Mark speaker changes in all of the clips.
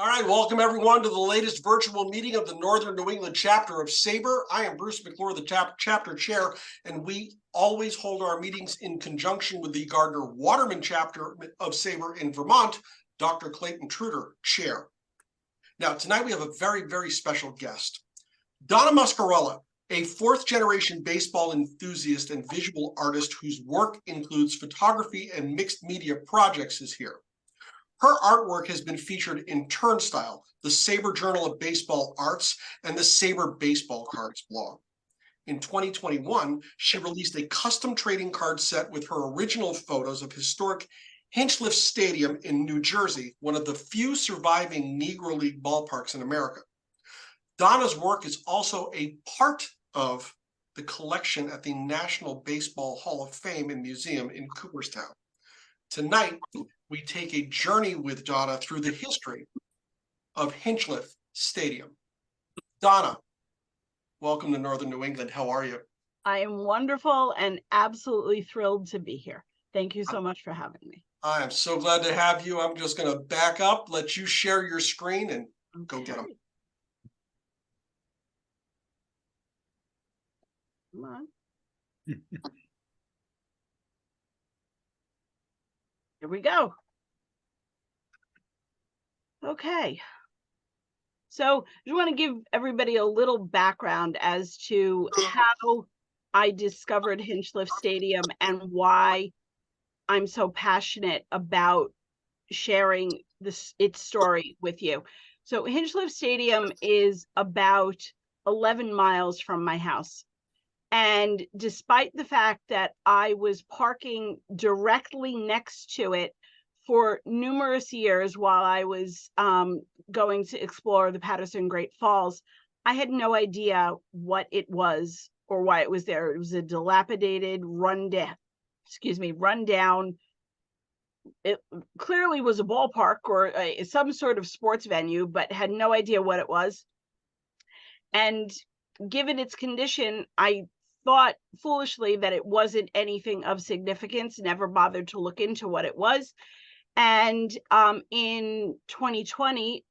Speaker 1: All right, welcome everyone to the latest virtual meeting of the Northern New England chapter of SABR. I am Bruce McClure, the chapter chair, and we always hold our meetings in conjunction with the Gardner-Waterman Chapter of SABR in Vermont, Dr. Clayton Truder, chair. Now, tonight we have a very, very special guest. Donna Muscarella, a fourth-generation baseball enthusiast and visual artist whose work includes photography and mixed media projects, is here. Her artwork has been featured in Turnstyle, the SABR Journal of Baseball Arts, and the SABR Baseball Cards Blog. In 2021, she released a custom trading card set with her original photos of historic Hinchliffe Stadium in New Jersey, one of the few surviving Negro League ballparks in America. Donna's work is also a part of the collection at the National Baseball Hall of Fame and Museum in Cooperstown. Tonight, we take a journey with Donna through the history of Hinchliffe Stadium. Donna, welcome to Northern New England. How are you?
Speaker 2: I am wonderful and absolutely thrilled to be here. Thank you so much for having me.
Speaker 1: I am so glad to have you. I'm just going to back up, let you share your screen, and go get them.
Speaker 2: Come on. Here we go. Okay. So I just want to give everybody a little background as to how I discovered Hinchliffe Stadium and why I'm so passionate about sharing its story with you. So Hinchliffe Stadium is about 11 miles from my house. And despite the fact that I was parking directly next to it for numerous years while I was going to explore the Patterson Great Falls, I had no idea what it was or why it was there. It was a dilapidated, rundown. It clearly was a ballpark or some sort of sports venue, but had no idea what it was. And given its condition, I thought foolishly that it wasn't anything of significance, never bothered to look into what it was. And in 2020,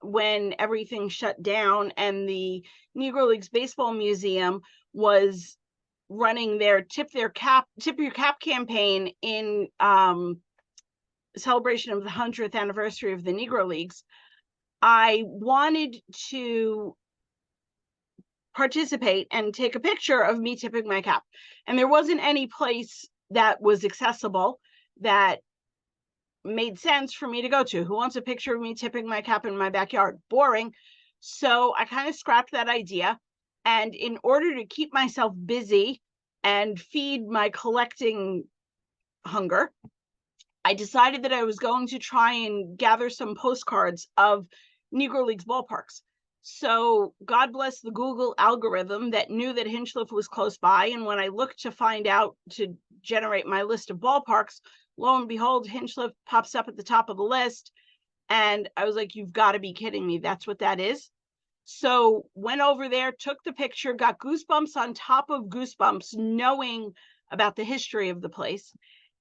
Speaker 2: when everything shut down and the Negro Leagues Baseball Museum was running their Tip Your Cap campaign in celebration of the 100th anniversary of the Negro Leagues, I wanted to participate and take a picture of me tipping my cap. And there wasn't any place that was accessible that made sense for me to go to. Who wants a picture of me tipping my cap in my backyard? Boring. So I kind of scrapped that idea. And in order to keep myself busy and feed my collecting hunger, I decided that I was going to try and gather some postcards of Negro Leagues ballparks. So God bless the Google algorithm that knew that Hinchliffe was close by. And when I looked to find out to generate my list of ballparks, lo and behold, Hinchliffe pops up at the top of the list. And I was like, you've got to be kidding me. That's what that is. So went over there, took the picture, got goosebumps on top of goosebumps, knowing about the history of the place.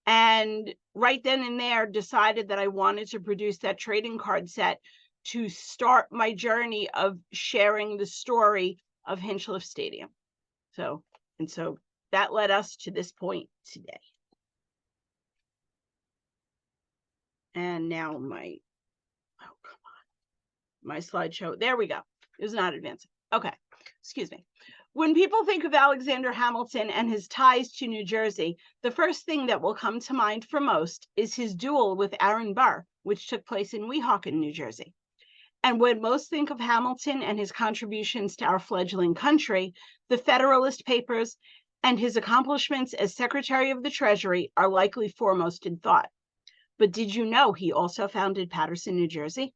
Speaker 2: And right then and there decided that I wanted to produce that trading card set to start my journey of sharing the story of Hinchliffe Stadium. So that led us to this point today. And now my slideshow, there we go. It was not advancing. Okay, excuse me. When people think of Alexander Hamilton and his ties to New Jersey, the first thing that will come to mind for most is his duel with Aaron Burr, which took place in Weehawken, New Jersey. And when most think of Hamilton and his contributions to our fledgling country, the Federalist Papers and his accomplishments as Secretary of the Treasury are likely foremost in thought. But did you know he also founded Patterson, New Jersey?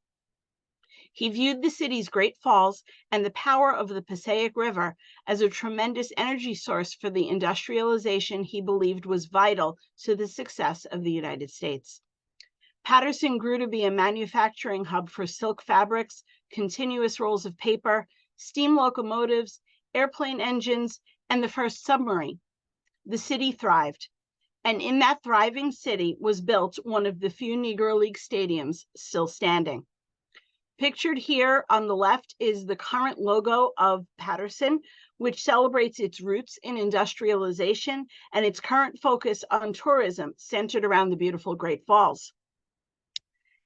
Speaker 2: He viewed the city's great falls and the power of the Passaic River as a tremendous energy source for the industrialization he believed was vital to the success of the United States. Patterson grew to be a manufacturing hub for silk fabrics, continuous rolls of paper, steam locomotives, airplane engines, and the first submarine. The city thrived, and in that thriving city was built one of the few Negro League stadiums still standing. Pictured here on the left is the current logo of Paterson, which celebrates its roots in industrialization and its current focus on tourism centered around the beautiful Great Falls.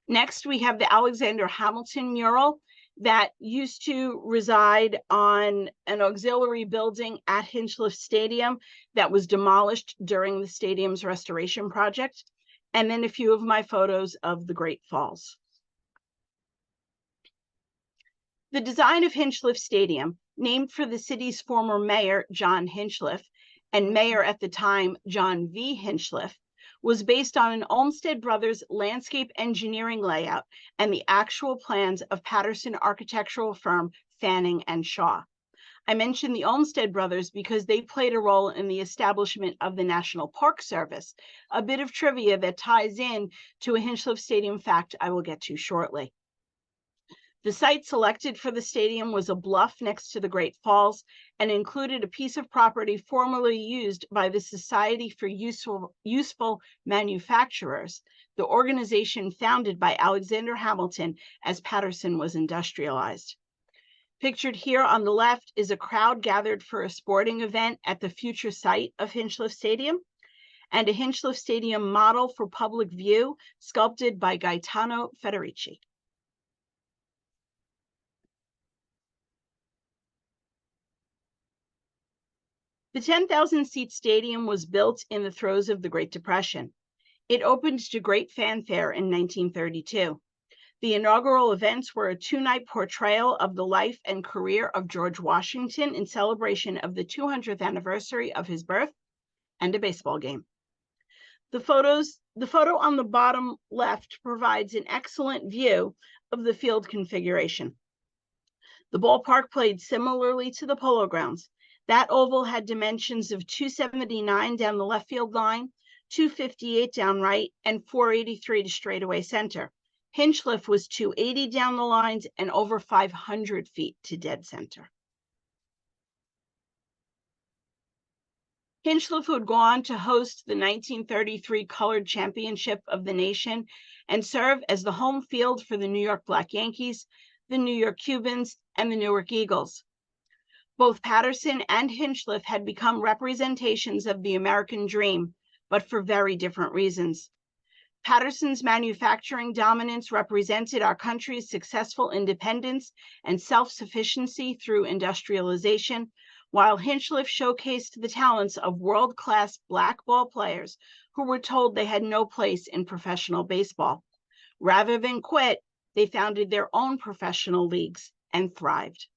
Speaker 2: Next, we have the Alexander Hamilton mural that used to reside on an auxiliary building at Hinchliffe Stadium that was demolished during the stadium's restoration project, and then a few of my photos of the Great Falls. The design of Hinchliffe Stadium, named for the city's former mayor, John Hinchliffe, and mayor at the time, John V. Hinchliffe, was based on an Olmsted Brothers landscape engineering layout and the actual plans of Paterson architectural firm Fanning and Shaw. I mention the Olmsted Brothers because they played a role in the establishment of the National Park Service, a bit of trivia that ties in to a Hinchliffe Stadium fact I will get to shortly. The site selected for the stadium was a bluff next to the Great Falls and included a piece of property formerly used by the Society for Useful Manufacturers, the organization founded by Alexander Hamilton as Paterson was industrialized. Pictured here on the left is a crowd gathered for a sporting event at the future site of Hinchliffe Stadium, and a Hinchliffe Stadium model for public view sculpted by Gaetano Federici. The 10,000-seat stadium was built in the throes of the Great Depression. It opened to great fanfare in 1932. The inaugural events were a two-night portrayal of the life and career of George Washington in celebration of the 200th anniversary of his birth, and a baseball game. The photo on the bottom left provides an excellent view of the field configuration. The ballpark played similarly to the Polo Grounds. That oval had dimensions of 279 down the left field line, 258 down right, and 483 to straightaway center. Hinchliffe was 280 down the lines and over 500 feet to dead center. Hinchliffe would go on to host the 1933 Colored Championship of the Nation and serve as the home field for the New York Black Yankees, the New York Cubans, and the Newark Eagles. Both Paterson and Hinchliffe had become representations of the American dream, but for very different reasons. Paterson's manufacturing dominance represented our country's successful independence and self-sufficiency through industrialization, while Hinchliffe showcased the talents of world-class black ball players who were told they had no place in professional baseball. Rather than quit, they founded their own professional leagues and thrived.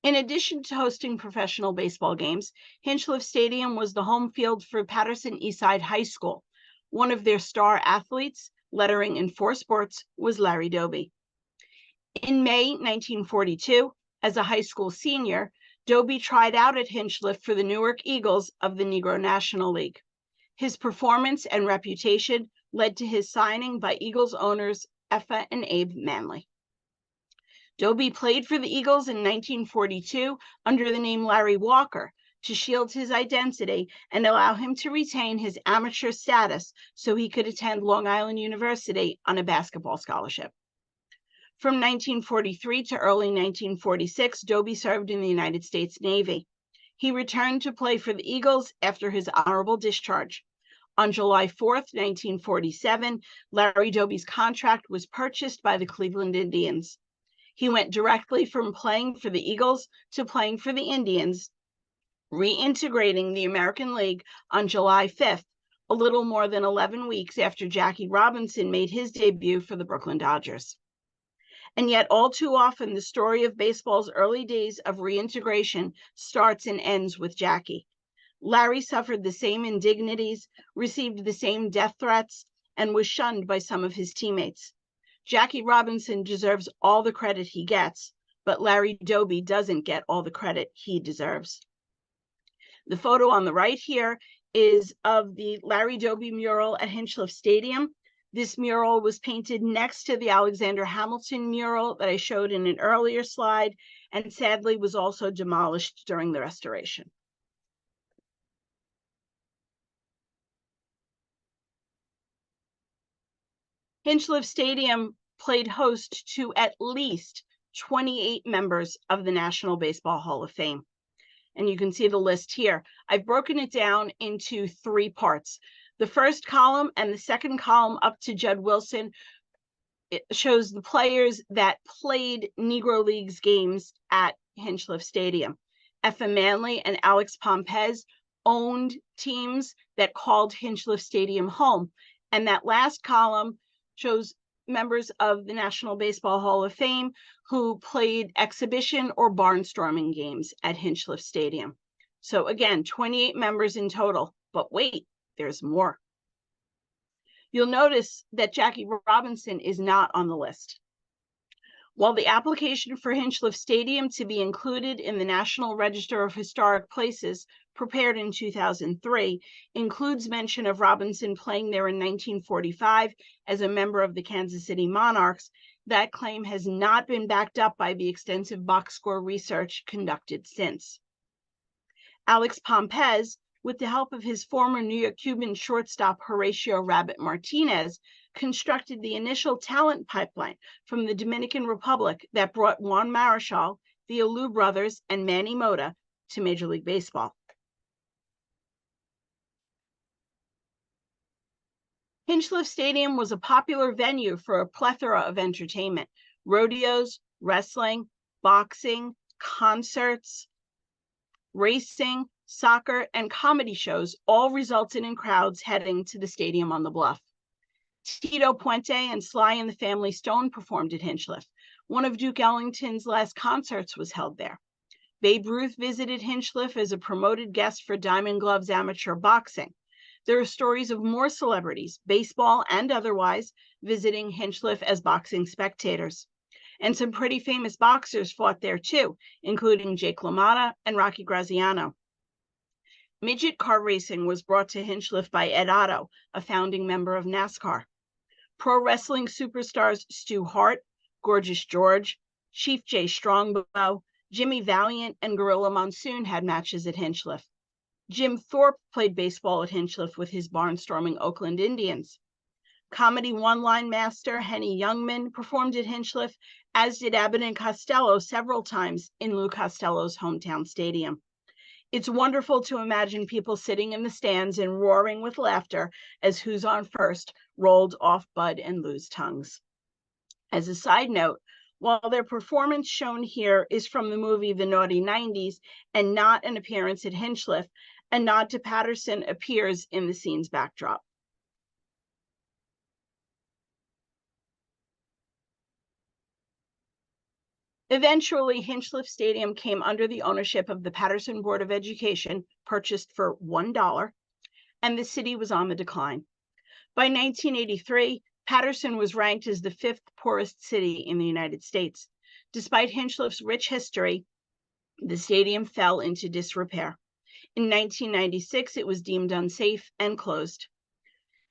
Speaker 2: In addition to hosting professional baseball games, Hinchliffe Stadium was the home field for Paterson Eastside High School. One of their star athletes, lettering in 4 sports, was Larry Doby. In May 1942, as a high school senior, Doby tried out at Hinchliffe for the Newark Eagles of the Negro National League. His performance and reputation led to his signing by Eagles owners Effa and Abe Manley. Doby played for the Eagles in 1942 under the name Larry Walker to shield his identity and allow him to retain his amateur status so he could attend Long Island University on a basketball scholarship. From 1943 to early 1946, Doby served in the United States Navy. He returned to play for the Eagles after his honorable discharge. On July 4th, 1947, Larry Doby's contract was purchased by the Cleveland Indians. He went directly from playing for the Eagles to playing for the Indians, reintegrating the American League on July 5th, a little more than 11 weeks after Jackie Robinson made his debut for the Brooklyn Dodgers. And yet, all too often, the story of baseball's early days of reintegration starts and ends with Jackie. Larry suffered the same indignities, received the same death threats, and was shunned by some of his teammates. Jackie Robinson deserves all the credit he gets, but Larry Doby doesn't get all the credit he deserves. The photo on the right here is of the Larry Doby mural at Hinchliffe Stadium. This mural was painted next to the Alexander Hamilton mural that I showed in an earlier slide, and sadly was also demolished during the restoration. Hinchliffe Stadium played host to at least 28 members of the National Baseball Hall of Fame. And you can see the list here. I've broken it down into 3 parts. The first column and the second column up to Judd Wilson, it shows the players that played Negro Leagues games at Hinchliffe Stadium. Effa Manley and Alex Pompez owned teams that called Hinchliffe Stadium home. And that last column shows members of the National Baseball Hall of Fame who played exhibition or barnstorming games at Hinchliffe Stadium. So again, 28 members in total, but wait, there's more. You'll notice that Jackie Robinson is not on the list. While the application for Hinchliffe Stadium to be included in the National Register of Historic Places, prepared in 2003, includes mention of Robinson playing there in 1945 as a member of the Kansas City Monarchs, that claim has not been backed up by the extensive box score research conducted since. Alex Pompez, with the help of his former New York Cuban shortstop Horatio Rabbit Martinez, constructed the initial talent pipeline from the Dominican Republic that brought Juan Marichal, the Alou brothers, and Manny Mota to Major League Baseball. Hinchliffe Stadium was a popular venue for a plethora of entertainment: rodeos, wrestling, boxing, concerts, racing, soccer, and comedy shows all resulted in crowds heading to the stadium on the bluff. Tito Puente and Sly and the Family Stone performed at Hinchliffe. One of Duke Ellington's last concerts was held there. Babe Ruth visited Hinchliffe as a promoted guest for Diamond Gloves amateur boxing. There are stories of more celebrities, baseball and otherwise, visiting Hinchliffe as boxing spectators. And some pretty famous boxers fought there too, including Jake LaMotta and Rocky Graziano. Midget car racing was brought to Hinchliffe by Ed Otto, a founding member of NASCAR. Pro wrestling superstars Stu Hart, Gorgeous George, Chief Jay Strongbow, Jimmy Valiant, and Gorilla Monsoon had matches at Hinchliffe. Jim Thorpe played baseball at Hinchliffe with his barnstorming Oakland Indians. Comedy one-line master Henny Youngman performed at Hinchliffe, as did Abbott and Costello several times in Lou Costello's hometown stadium. It's wonderful to imagine people sitting in the stands and roaring with laughter as Who's on First rolled off Bud and Lou's tongues. As a side note, while their performance shown here is from the movie The Naughty 90s and not an appearance at Hinchliffe, a nod to Patterson appears in the scene's backdrop. Eventually, Hinchliffe Stadium came under the ownership of the Patterson Board of Education, purchased for $1, and the city was on the decline. By 1983, Patterson was ranked as the 5th poorest city in the United States. Despite Hinchliffe's rich history, the stadium fell into disrepair. In 1996, it was deemed unsafe and closed.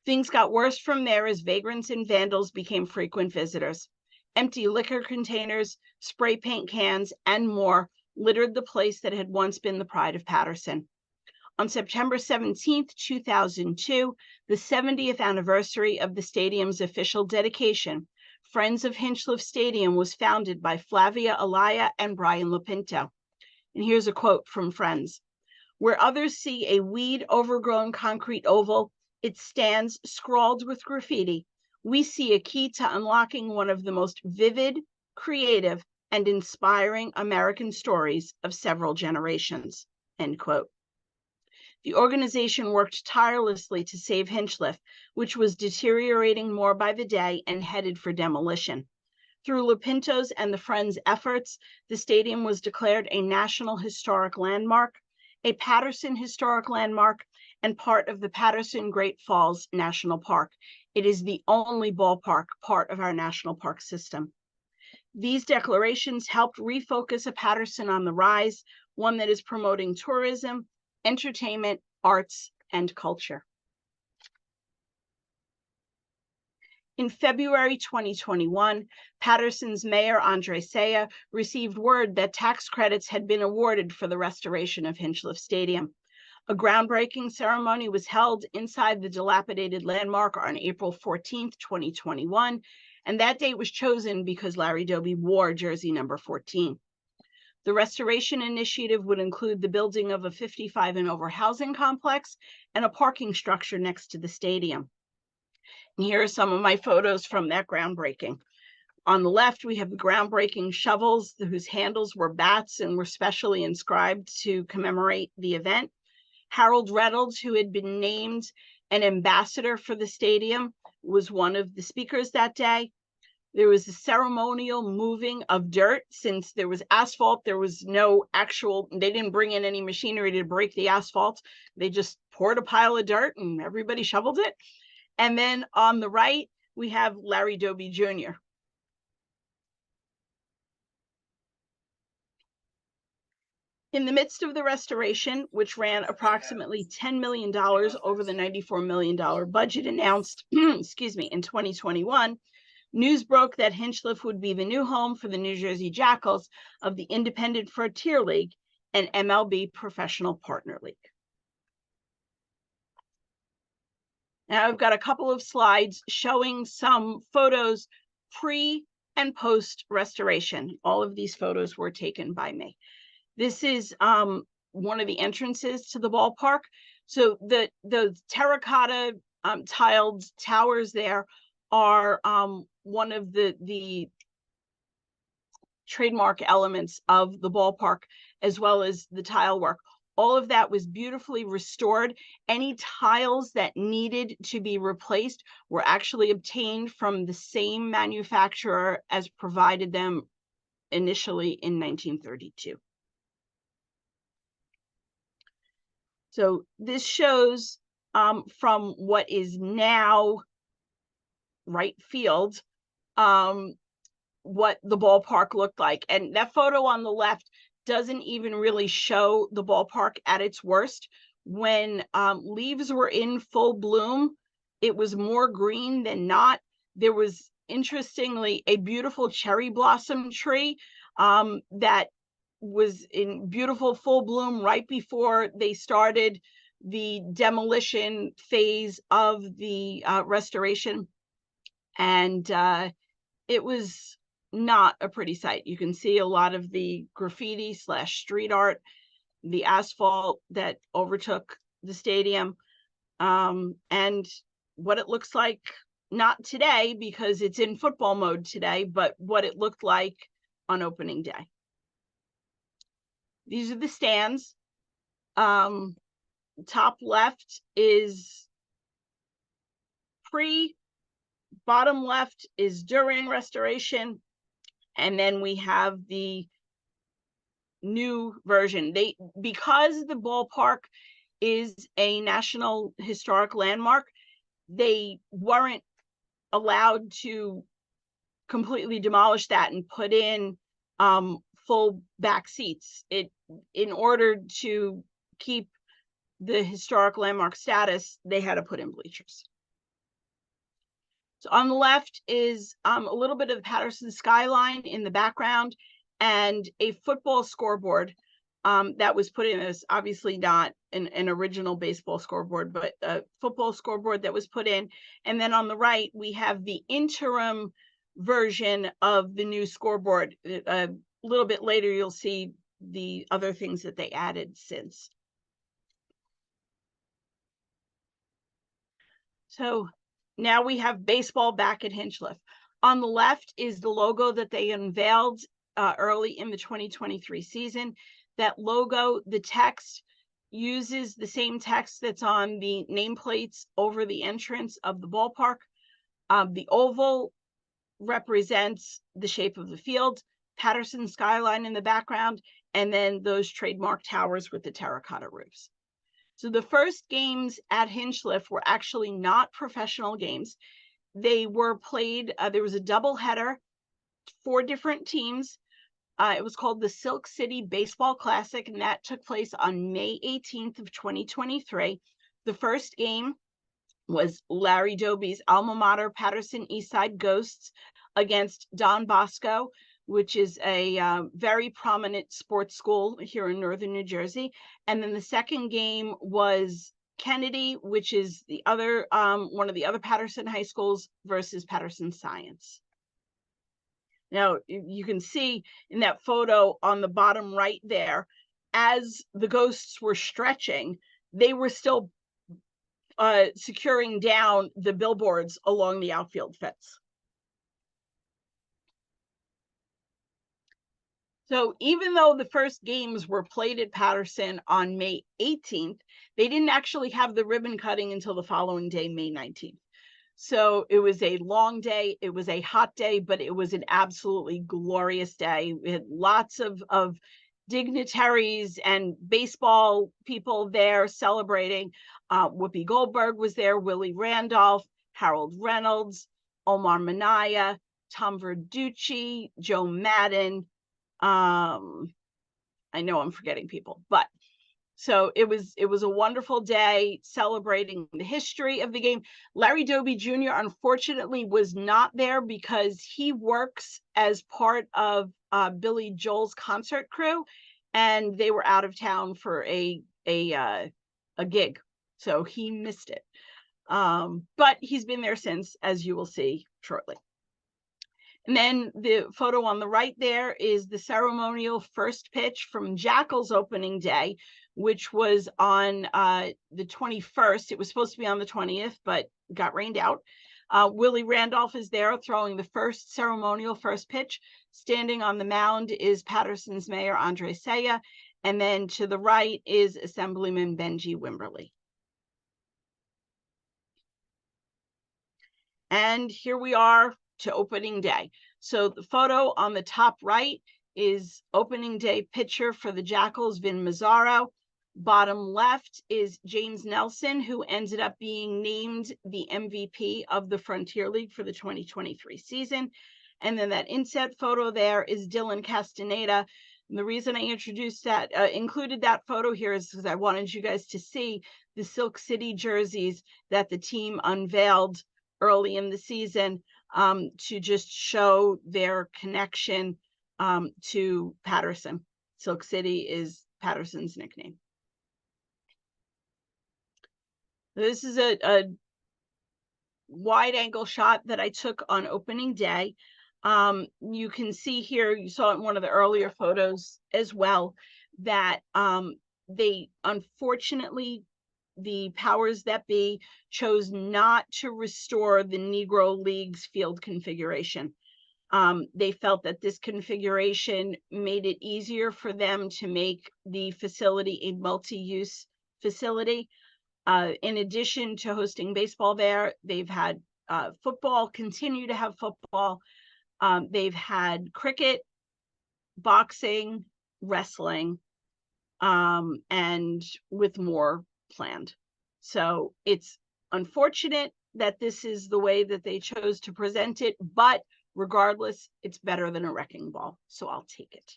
Speaker 2: Things got worse from there as vagrants and vandals became frequent visitors. Empty liquor containers, spray paint cans, and more littered the place that had once been the pride of Patterson. On September 17, 2002, the 70th anniversary of the stadium's official dedication, Friends of Hinchliffe Stadium was founded by Flavia Alaya and Brian Lopinto. And here's a quote from Friends. "Where others see a weed-overgrown concrete oval, it stands scrawled with graffiti. We see a key to unlocking one of the most vivid, creative, and inspiring American stories of several generations." End quote. The organization worked tirelessly to save Hinchliffe, which was deteriorating more by the day and headed for demolition. Through Lopinto's and the Friends' efforts, the stadium was declared a National Historic Landmark, a Patterson Historic Landmark, and part of the Patterson Great Falls National Park. It is the only ballpark part of our national park system. These declarations helped refocus a Patterson on the rise, one that is promoting tourism, entertainment, arts, and culture. In February 2021, Patterson's Mayor Andre Saya received word that tax credits had been awarded for the restoration of Hinchliffe Stadium. A groundbreaking ceremony was held inside the dilapidated landmark on April 14th, 2021, and that date was chosen because Larry Doby wore jersey number 14. The restoration initiative would include the building of a 55 and over housing complex and a parking structure next to the stadium. And here are some of my photos from that groundbreaking. On the left, we have the groundbreaking shovels whose handles were bats and were specially inscribed to commemorate the event. Harold Reynolds, who had been named an ambassador for the stadium, was one of the speakers that day. There was a ceremonial moving of dirt. Since there was asphalt, there was no actual, they didn't bring in any machinery to break the asphalt. They just poured a pile of dirt and everybody shoveled it. And then on the right, we have Larry Doby Jr. In the midst of the restoration, which ran approximately $10 million over the $94 million budget announced, excuse me, in 2021, news broke that Hinchliffe would be the new home for the New Jersey Jackals of the Independent Frontier League and MLB Professional Partner League. Now I've got a couple of slides showing some photos pre and post restoration. All of these photos were taken by me. This is one of the entrances to the ballpark. So the terracotta tiled towers there are one of the trademark elements of the ballpark, as well as the tile work. All of that was beautifully restored. Any tiles that needed to be replaced were actually obtained from the same manufacturer as provided them initially in 1932. So this shows from what is now right field, what the ballpark looked like. And that photo on the left doesn't even really show the ballpark at its worst. When leaves were in full bloom, it was more green than not. There was, interestingly, a beautiful cherry blossom tree that was in beautiful full bloom right before they started the demolition phase of the restoration. And it was not a pretty sight. You can see a lot of the graffiti / street art, the asphalt that overtook the stadium, and what it looks like, not today because it's in football mode today, but what it looked like on opening day. These are the stands. Top left is pre, bottom left is during restoration, and then we have the new version. Because the ballpark is a National Historic Landmark, they weren't allowed to completely demolish that and put in full back seats. In order to keep the historic landmark status, they had to put in bleachers. So on the left is a little bit of the Patterson skyline in the background and a football scoreboard that was put in. As obviously not an original baseball scoreboard, but a football scoreboard that was put in. And then on the right, we have the interim version of the new scoreboard. A little bit later, you'll see the other things that they added since. So now we have baseball back at Hinchliffe. On the left is the logo that they unveiled early in the 2023 season. That logo, the text, uses the same text that's on the nameplates over the entrance of the ballpark. The oval represents the shape of the field, Patterson skyline in the background, and then those trademark towers with the terracotta roofs. So the first games at Hinchliffe were actually not professional games. They were played, there was a doubleheader, 4 different teams. It was called the Silk City Baseball Classic, and that took place on May 18th of 2023. The first game was Larry Doby's alma mater, Patterson Eastside Ghosts, against Don Bosco, which is a very prominent sports school here in northern New Jersey. And then the second game was Kennedy, which is the other one of the other Patterson high schools, versus Patterson Science. Now, you can see in that photo on the bottom right there, as the ghosts were stretching, they were still securing down the billboards along the outfield fence. So even though the first games were played at Patterson on May 18th, they didn't actually have the ribbon cutting until the following day, May 19th. So it was a long day. It was a hot day, but it was an absolutely glorious day. We had lots of dignitaries and baseball people there celebrating. Whoopi Goldberg was there, Willie Randolph, Harold Reynolds, Omar Minaya, Tom Verducci, Joe Madden. I know I'm forgetting people, but so it was a wonderful day celebrating the history of the game. Larry Doby Jr. unfortunately was not there because he works as part of Billy Joel's concert crew, and they were out of town for a gig, so he missed it. But he's been there since, as you will see shortly. And then the photo on the right there is the ceremonial first pitch from Jackal's opening day, which was on the 21st. It was supposed to be on the 20th, but got rained out. Willie Randolph is there throwing the first ceremonial first pitch. Standing on the mound is Patterson's Mayor Andre Saya. And then to the right is Assemblyman Benji Wimberly. And here we are to opening day. So the photo on the top right is opening day pitcher for the Jackals, Vin Mazzaro. Bottom left is James Nelson, who ended up being named the MVP of the Frontier League for the 2023 season. And then that inset photo there is Dylan Castaneda. And the reason I included that photo here is because I wanted you guys to see the Silk City jerseys that the team unveiled early in the season, to just show their connection to Patterson. Silk City is Patterson's nickname. This is a wide angle shot that I took on opening day. You can see here, you saw it in one of the earlier photos as well, that they unfortunately, the powers that be chose not to restore the Negro Leagues field configuration. They felt that this configuration made it easier for them to make the facility a multi-use facility. In addition to hosting baseball there, they've had football, continue to have football. They've had cricket, boxing, wrestling, and with more planned. So it's unfortunate that this is the way that they chose to present it, but regardless, it's better than a wrecking ball, so I'll take it.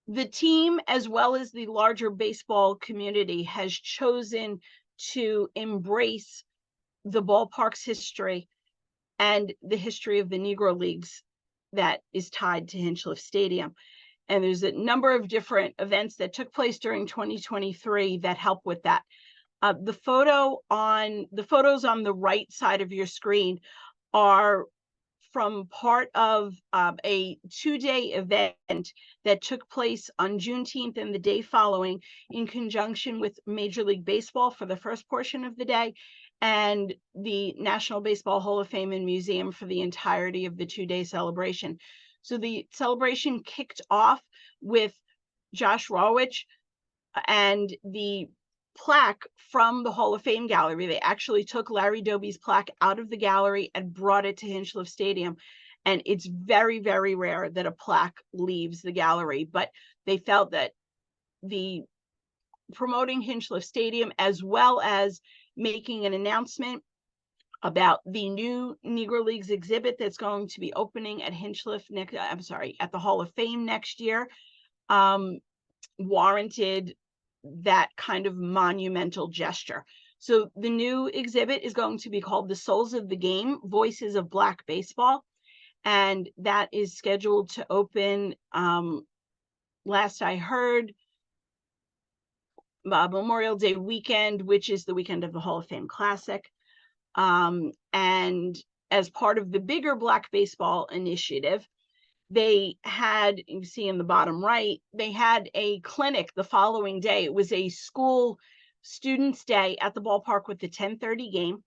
Speaker 2: The team, as well as the larger baseball community, has chosen to embrace the ballpark's history and the history of the Negro Leagues that is tied to Hinchliffe Stadium. And there's a number of different events that took place during 2023 that help with that. The photos on the right side of your screen are from part of a two-day event that took place on Juneteenth and the day following in conjunction with Major League Baseball for the first portion of the day, and the National Baseball Hall of Fame and Museum for the entirety of the two-day celebration. So the celebration kicked off with Josh Rawitch and the plaque from the Hall of Fame gallery. They actually took Larry Doby's plaque out of the gallery and brought it to Hinchliffe Stadium. And it's very, very rare that a plaque leaves the gallery, but they felt that the promoting Hinchliffe Stadium, as well as making an announcement about the new Negro Leagues exhibit that's going to be opening at at the Hall of Fame next year, warranted that kind of monumental gesture. So the new exhibit is going to be called The Souls of the Game, Voices of Black Baseball. And that is scheduled to open, last I heard, Memorial Day weekend, which is the weekend of the Hall of Fame Classic. And as part of the bigger Black Baseball initiative, they had, you see in the bottom right, they had a clinic the following day. It was a school students' day at the ballpark with the 10:30 game.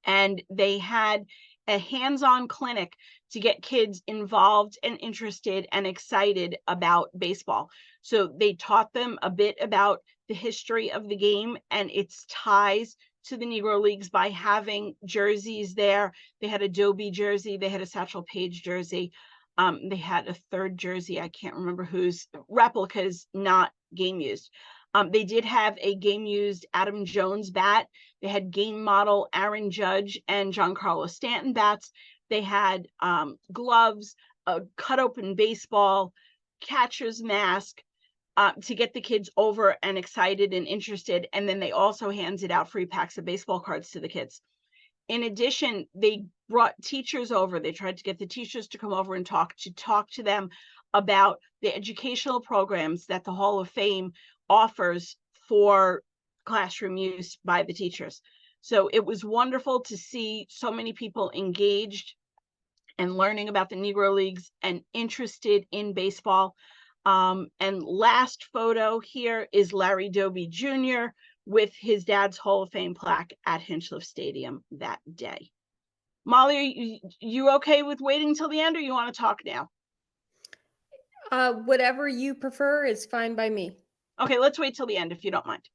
Speaker 2: And they had a hands-on clinic to get kids involved and interested and excited about baseball. So they taught them a bit about the history of the game and its ties to the Negro Leagues by having jerseys there. They had a Dobie jersey, they had a Satchel Paige jersey, they had a third jersey, I can't remember whose, replicas, not game used. They did have a game used Adam Jones bat. They had game model Aaron Judge and Giancarlo Stanton bats. They had gloves, a cut open baseball, catcher's mask, to get the kids over and excited and interested. And then they also handed out free packs of baseball cards to the kids. In addition, they brought teachers over. They tried to get the teachers to come over and talk to them about the educational programs that the Hall of Fame offers for classroom use by the teachers. So it was wonderful to see so many people engaged and learning about the Negro Leagues and interested in baseball. And last photo here is Larry Dobie Jr. with his dad's Hall of Fame plaque at Hinchliffe Stadium that day. Molly, are you okay with waiting till the end, or you want to talk now?
Speaker 3: Whatever you prefer is fine by me.
Speaker 2: Okay, let's wait till the end if you don't mind.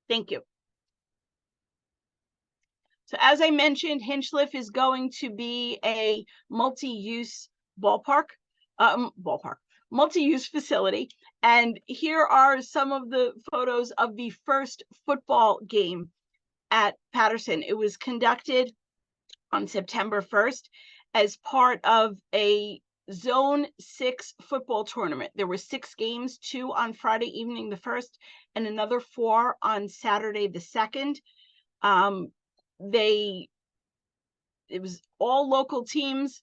Speaker 2: Thank you. So as I mentioned, Hinchliffe is going to be a multi-use multi-use facility. And here are some of the photos of the first football game at Patterson. It was conducted on September 1st as part of a Zone 6 football tournament. There were 6 games, 2 on Friday evening the 1st, and another 4 on Saturday the 2nd. It was all local teams,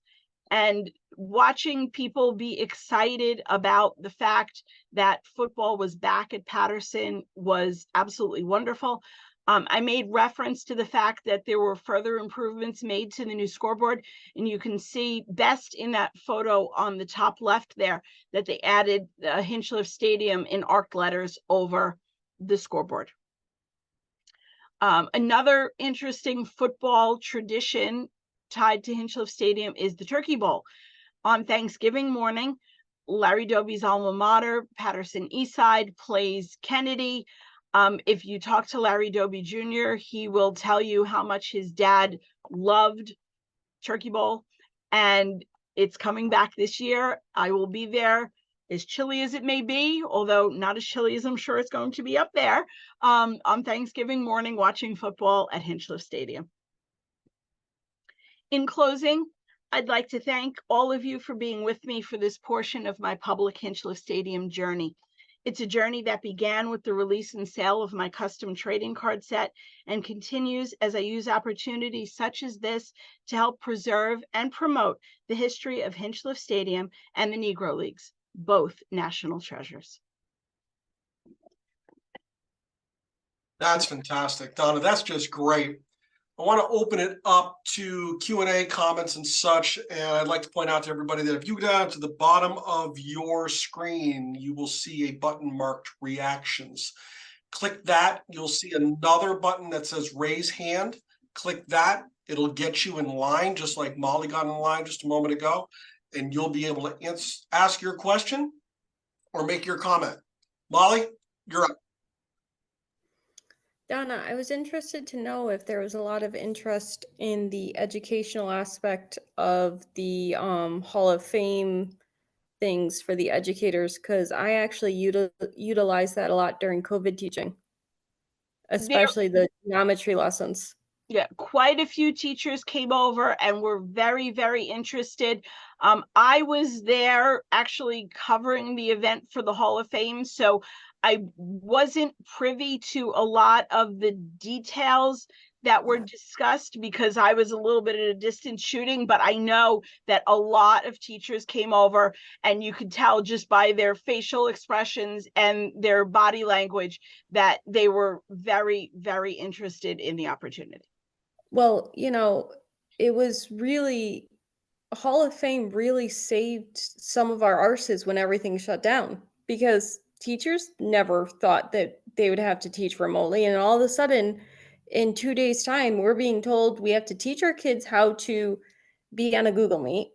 Speaker 2: and watching people be excited about the fact that football was back at Patterson was absolutely wonderful. I made reference to the fact that there were further improvements made to the new scoreboard, and you can see best in that photo on the top left there that they added Hinchliffe Stadium in arced letters over the scoreboard. Another interesting football tradition tied to Hinchliffe Stadium is the Turkey Bowl. On Thanksgiving morning, Larry Dobie's alma mater, Patterson Eastside, plays Kennedy. If you talk to Larry Dobie Jr., he will tell you how much his dad loved Turkey Bowl, and it's coming back this year. I will be there, as chilly as it may be, although not as chilly as I'm sure it's going to be up there, on Thanksgiving morning watching football at Hinchliffe Stadium. In closing, I'd like to thank all of you for being with me for this portion of my public Hinchliffe Stadium journey. It's a journey that began with the release and sale of my custom trading card set and continues as I use opportunities such as this to help preserve and promote the history of Hinchliffe Stadium and the Negro Leagues, both national treasures.
Speaker 1: That's fantastic, Donna. That's just great. I want to open it up to Q&A comments and such, and I'd like to point out to everybody that if you go down to the bottom of your screen, you will see a button marked reactions. Click that. You'll see another button that says raise hand. Click that. It'll get you in line, just like Molly got in line just a moment ago, and you'll be able to ask your question or make your comment. Molly, you're up.
Speaker 3: Donna, I was interested to know if there was a lot of interest in the educational aspect of the Hall of Fame things for the educators, because I actually utilize that a lot during COVID teaching, especially the geometry lessons.
Speaker 2: Yeah, quite a few teachers came over and were very, very interested. I was there actually covering the event for the Hall of Fame, so I wasn't privy to a lot of the details that were discussed because I was a little bit at a distance shooting, but I know that a lot of teachers came over, and you could tell just by their facial expressions and their body language that they were very, very interested in the opportunity.
Speaker 3: Well, it was really Hall of Fame really saved some of our arses when everything shut down because teachers never thought that they would have to teach remotely. And all of a sudden, in 2 days' time, we're being told we have to teach our kids how to be on a Google Meet.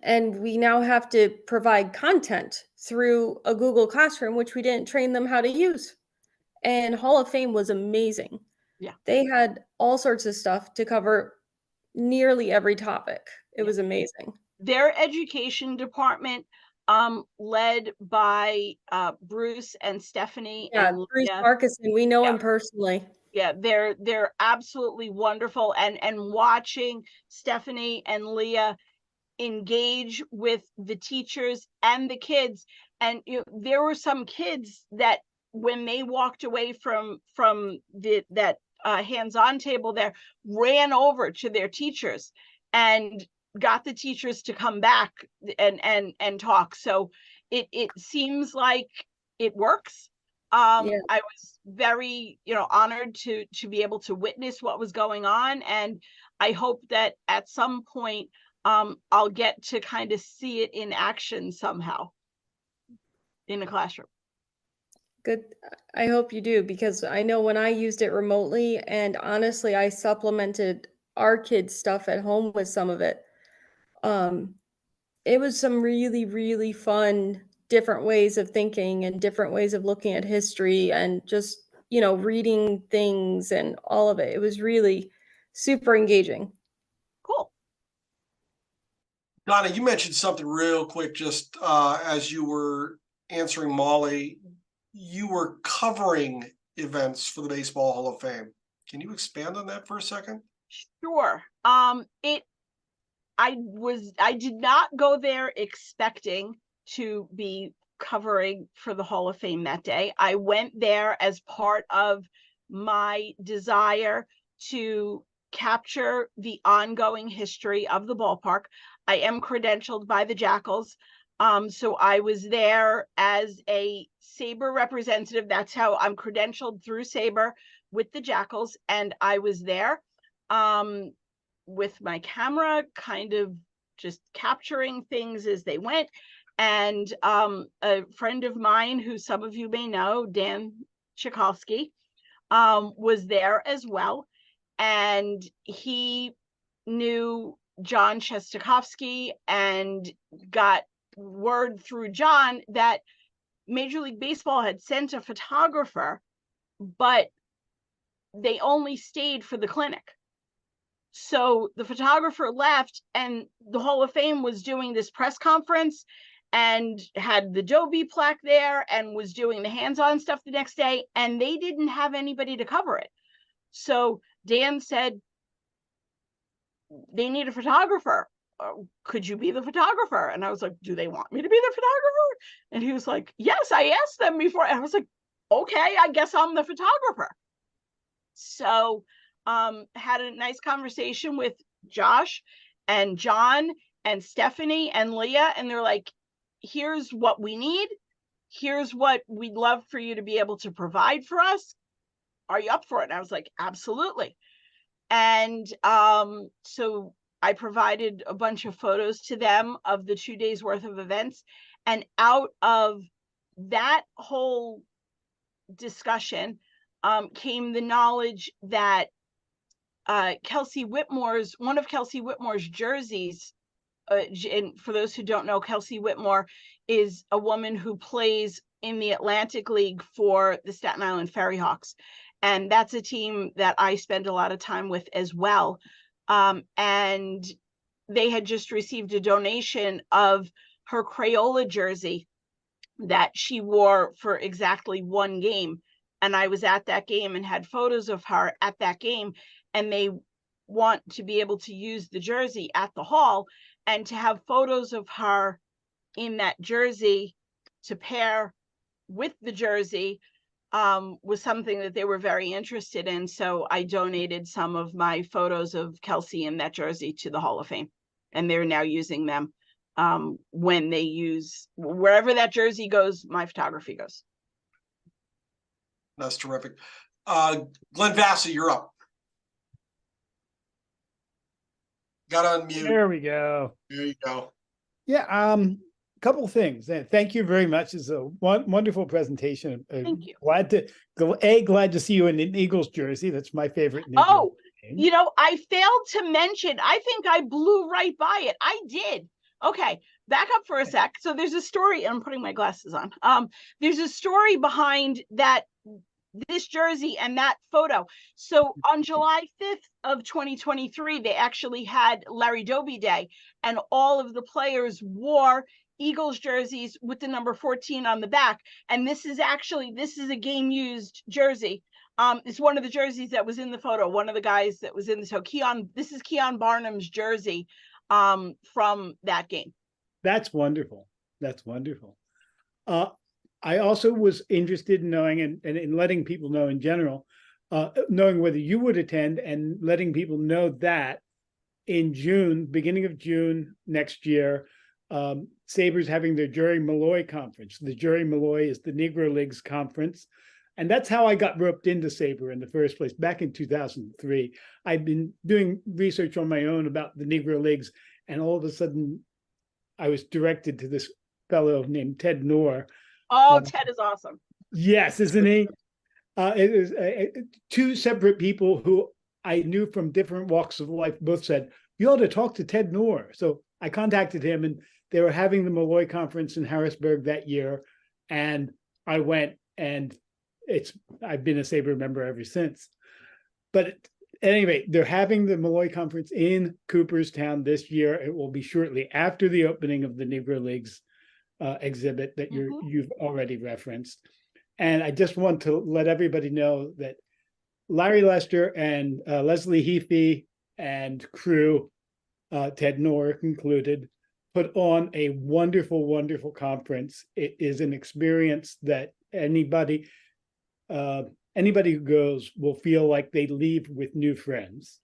Speaker 3: And we now have to provide content through a Google Classroom, which we didn't train them how to use. And Hall of Fame was amazing.
Speaker 2: Yeah.
Speaker 3: They had all sorts of stuff to cover nearly every topic. It
Speaker 2: Yeah.
Speaker 3: was amazing.
Speaker 2: Their education department, led by Bruce and Stephanie
Speaker 3: Yeah,
Speaker 2: and
Speaker 3: Bruce
Speaker 2: Leah.
Speaker 3: Markison, we know
Speaker 2: Yeah.
Speaker 3: him personally.
Speaker 2: Yeah, they're absolutely wonderful. And watching Stephanie and Leah engage with the teachers and the kids, and there were some kids that when they walked away from that hands-on table there, ran over to their teachers and got the teachers to come back and talk. So it seems like it works.
Speaker 3: Yeah.
Speaker 2: I was very honored to be able to witness what was going on, and I hope that at some point I'll get to kind of see it in action somehow in the classroom.
Speaker 3: Good. I hope you do, because I know when I used it remotely, and honestly, I supplemented our kids' stuff at home with some of it. It was some really, really fun, different ways of thinking and different ways of looking at history and just, reading things and all of it. It was really super engaging.
Speaker 2: Cool.
Speaker 1: Donna, you mentioned something real quick just as you were answering Molly. You were covering events for the Baseball Hall of Fame. Can you expand on that for a second?
Speaker 2: Sure. I did not go there expecting to be covering for the Hall of Fame that day. I went there as part of my desire to capture the ongoing history of the ballpark. I am credentialed by the Jackals. So I was there as a SABR representative. That's how I'm credentialed through SABR with the Jackals. And I was there with my camera, kind of just capturing things as they went. And a friend of mine, who some of you may know, Dan Tchaikovsky, was there as well. And he knew John Shestakovsky and got word through John that Major League Baseball had sent a photographer, but they only stayed for the clinic. So the photographer left, and the Hall of Fame was doing this press conference and had the Dobie plaque there and was doing the hands-on stuff the next day, and they didn't have anybody to cover it. So Dan said, they need a photographer. Could you be the photographer? And I was like, do they want me to be the photographer? And he was like, yes, I asked them before. And I was like, okay, I guess I'm the photographer. So had a nice conversation with Josh and John and Stephanie and Leah, and they're like, here's what we need. Here's what we'd love for you to be able to provide for us. Are you up for it? And I was like, absolutely. And so I provided a bunch of photos to them of the 2 days worth of events. And out of that whole discussion came the knowledge that one of Kelsey Whitmore's jerseys, and for those who don't know, Kelsey Whitmore is a woman who plays in the Atlantic League for the Staten Island Ferry Hawks. And that's a team that I spend a lot of time with as well. And they had just received a donation of her Crayola jersey that she wore for exactly one game. And I was at that game and had photos of her at that game. and they want to be able to use the jersey at the hall, and to have photos of her in that jersey to pair with the jersey was something that they were very interested in. So I donated some of my photos of Kelsey in that jersey to the Hall of Fame, and they're now using them when they use, wherever that jersey goes, my photography goes.
Speaker 1: That's terrific. Glenn Vassy, you're up. Got to unmute.
Speaker 4: There we go.
Speaker 1: There you go.
Speaker 4: Yeah, couple of things. Thank you very much. It's a wonderful presentation.
Speaker 2: Thank you.
Speaker 4: Glad to see you in an Eagles jersey. That's my favorite.
Speaker 2: Oh, you know, I failed to mention, I think I blew right by it. I did. Okay, back up for a sec. So there's a story, I'm putting my glasses on. There's a story behind this jersey and that photo. So on July 5th of 2023, they actually had Larry Doby Day, and all of the players wore Eagles jerseys with the number 14 on the back. And this is a game used jersey. It's one of the jerseys that was in the photo. One of the guys that was in the, so this is Keon Barnum's jersey from that game.
Speaker 4: That's wonderful. That's wonderful. I also was interested in knowing and in letting people know in general, knowing whether you would attend, and letting people know that in June, beginning of June next year, SABR's having their Jerry Malloy conference. The Jerry Malloy is the Negro Leagues conference. And that's how I got roped into SABR in the first place, back in 2003. I'd been doing research on my own about the Negro Leagues, and all of a sudden I was directed to this fellow named Ted Knorr.
Speaker 2: Oh, Ted is awesome.
Speaker 4: Yes, isn't he? It is two separate people who I knew from different walks of life both said, you ought to talk to Ted Knorr. So I contacted him, and they were having the Malloy conference in Harrisburg that year. And I went, and I've been a SABR member ever since. But anyway, they're having the Malloy conference in Cooperstown this year. It will be shortly after the opening of the Negro Leagues exhibit that you've already referenced. And I just want to let everybody know that Larry Lester and Leslie Heafy and crew, Ted Knorr included, put on a wonderful, wonderful conference. It is an experience that anybody who goes will feel like they leave with new friends.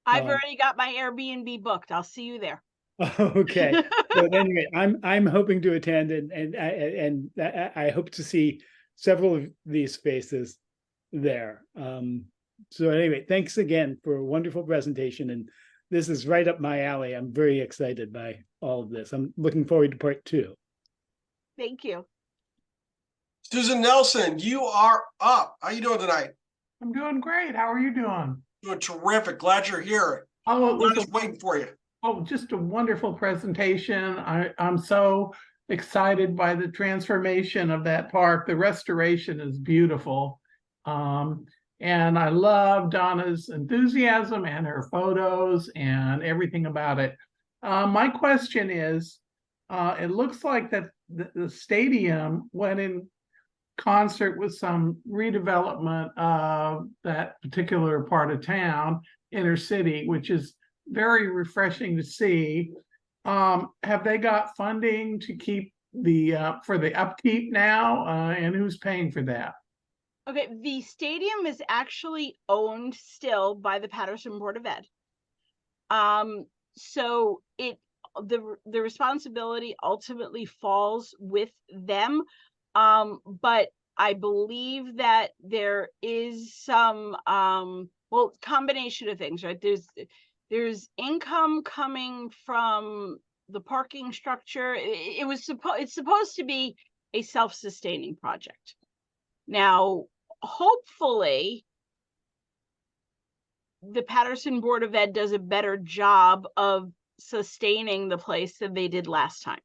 Speaker 2: I've already got my Airbnb booked. I'll see you there.
Speaker 4: Okay. So anyway, I'm hoping to attend, and I hope to see several of these faces there. So anyway, thanks again for a wonderful presentation, and this is right up my alley. I'm very excited by all of this. I'm looking forward to part 2.
Speaker 2: Thank you.
Speaker 1: Susan Nelson, you are up. How you doing tonight?
Speaker 5: I'm doing great. How are you doing?
Speaker 1: Doing terrific. Glad you're here.
Speaker 5: Oh,
Speaker 1: I'm just waiting for you.
Speaker 5: Oh, just a wonderful presentation. I'm so excited by the transformation of that park. The restoration is beautiful. And I love Donna's enthusiasm and her photos and everything about it. My question is, it looks like that the stadium went in concert with some redevelopment of that particular part of town, inner city, which is very refreshing to see. Have they got funding to keep for the upkeep now? And who's paying for that?
Speaker 2: Okay, the stadium is actually owned still by the Patterson Board of Ed. So the responsibility ultimately falls with them. But I believe that there is some combination of things, right? There's income coming from the parking structure. It's supposed to be a self-sustaining project. Now, hopefully, the Patterson Board of Ed does a better job of sustaining the place than they did last time.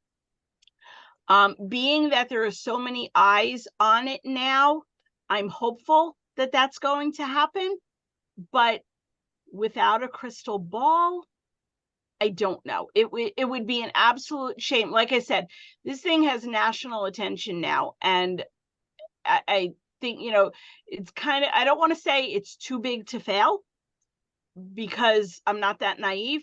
Speaker 2: Being that there are so many eyes on it now, I'm hopeful that that's going to happen, but without a crystal ball, I don't know. It would be an absolute shame. Like I said, this thing has national attention now, and I think, it's kind of, I don't want to say it's too big to fail, because I'm not that naive.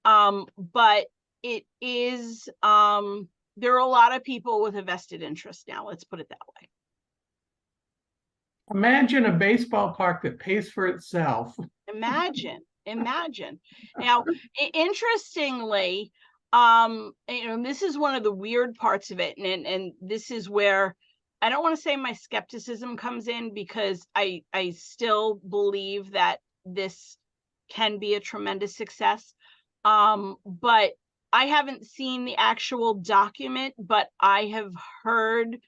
Speaker 2: But it is, there are a lot of people with a vested interest now, let's put it that way.
Speaker 5: Imagine a baseball park that pays for itself.
Speaker 2: Imagine. Now, interestingly, this is one of the weird parts of it, and this is where I don't want to say my skepticism comes in, because I still believe that this can be a tremendous success. But I haven't seen the actual document, but I have heard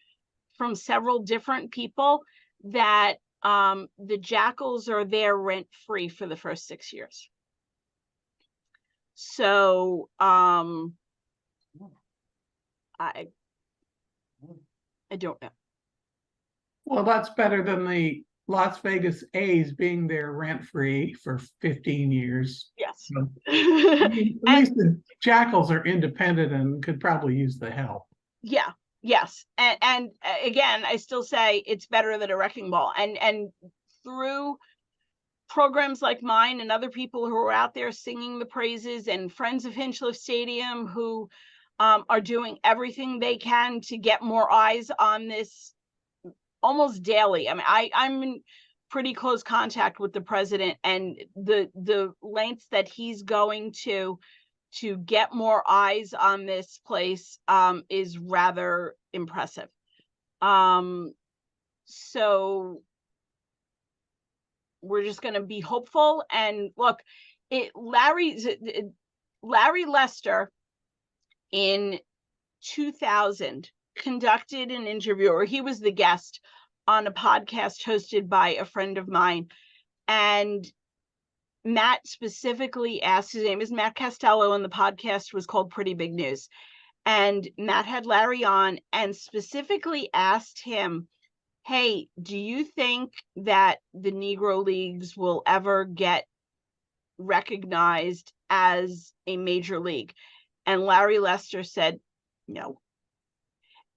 Speaker 2: from several different people that the Jackals are there rent-free for the first 6 years. So I don't know.
Speaker 5: Well, that's better than the Las Vegas A's being there rent-free for 15 years.
Speaker 2: Yes.
Speaker 5: So, I mean, at least the Jackals are independent and could probably use the help.
Speaker 2: Yeah. Yes. And again, I still say it's better than a wrecking ball. And through programs like mine and other people who are out there singing the praises, and friends of Hinchliffe Stadium who are doing everything they can to get more eyes on this almost daily. I mean, I'm in pretty close contact with the president, and the lengths that he's going to get more eyes on this place is rather impressive. So we're just going to be hopeful. And look, Larry Lester in 2000 conducted an interview, or he was the guest on a podcast hosted by a friend of mine, and Matt specifically asked, his name is Matt Costello, and the podcast was called Pretty Big News. And Matt had Larry on and specifically asked him, hey, do you think that the Negro Leagues will ever get recognized as a major league? And Larry Lester said, no.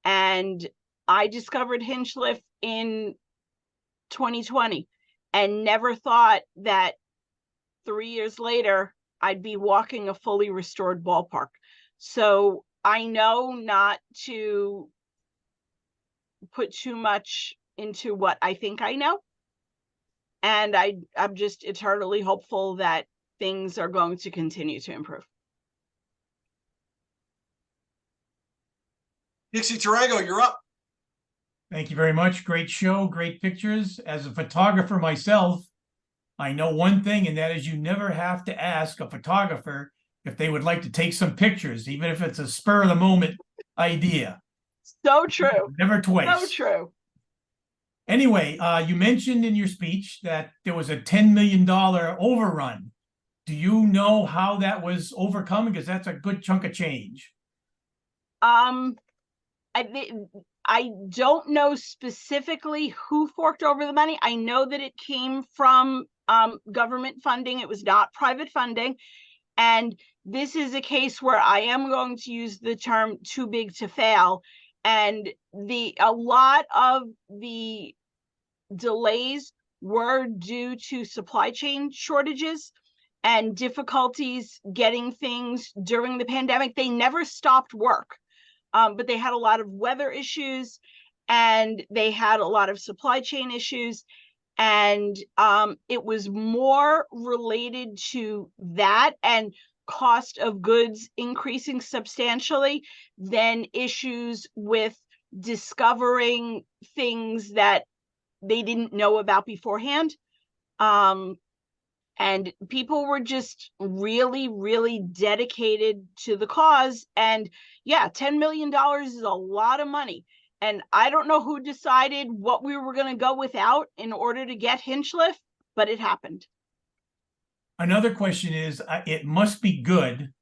Speaker 2: And I discovered Hinchliffe in 2020 and never thought that 3 years later, I'd be walking a fully restored ballpark. So I know not to put too much into what I think I know. And I'm just eternally hopeful that things are going to continue to improve.
Speaker 1: Dixie Tarago, you're up.
Speaker 6: Thank you very much. Great show, great pictures. As a photographer myself, I know one thing, and that is you never have to ask a photographer if they would like to take some pictures, even if it's a spur of the moment idea.
Speaker 2: So true.
Speaker 6: Never twice.
Speaker 2: So true.
Speaker 6: Anyway, you mentioned in your speech that there was a $10 million overrun. Do you know how that was overcome? Because that's a good chunk of change.
Speaker 2: I don't know specifically who forked over the money. I know that it came from government funding. It was not private funding. And this is a case where I am going to use the term too big to fail. And a lot of the delays were due to supply chain shortages and difficulties getting things during the pandemic. They never stopped work. But they had a lot of weather issues, and they had a lot of supply chain issues. And it was more related to that and cost of goods increasing substantially than issues with discovering things that they didn't know about beforehand. And people were just really, really dedicated to the cause. And yeah, $10 million is a lot of money. And I don't know who decided what we were going to go without in order to get Hinchliffe, but it happened.
Speaker 6: Another question is, it must be good.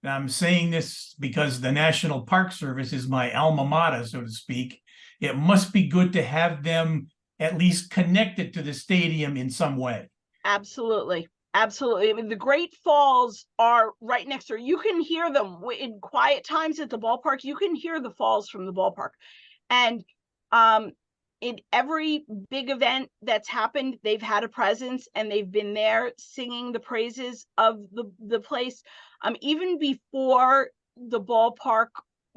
Speaker 6: And I'm saying this because the National Park Service is my alma mater, so to speak. It must be good to have them at least connected to the stadium in some way.
Speaker 2: Absolutely. Absolutely. I mean, the Great Falls are right next door. You can hear them in quiet times at the ballpark. You can hear the falls from the ballpark. And in every big event that's happened, they've had a presence and they've been there singing the praises of the place. Even before the ballpark,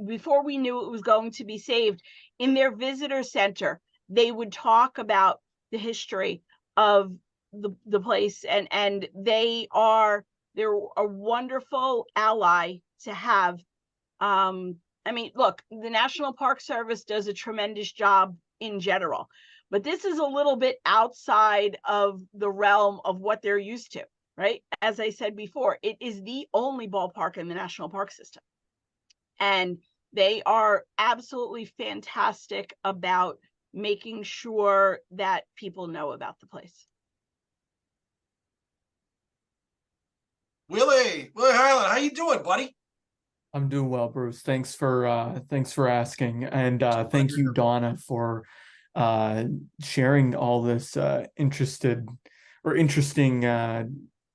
Speaker 2: before we knew it was going to be saved, in their visitor center, they would talk about the history of the place, and they're a wonderful ally to have. I mean, look, the National Park Service does a tremendous job in general, but this is a little bit outside of the realm of what they're used to, right? As I said before, it is the only ballpark in the National Park System. And they are absolutely fantastic about making sure that people know about the place.
Speaker 1: Willie Highland, how you doing, buddy?
Speaker 7: I'm doing well, Bruce. Thanks for asking, and thank you, Donna, for sharing all this interesting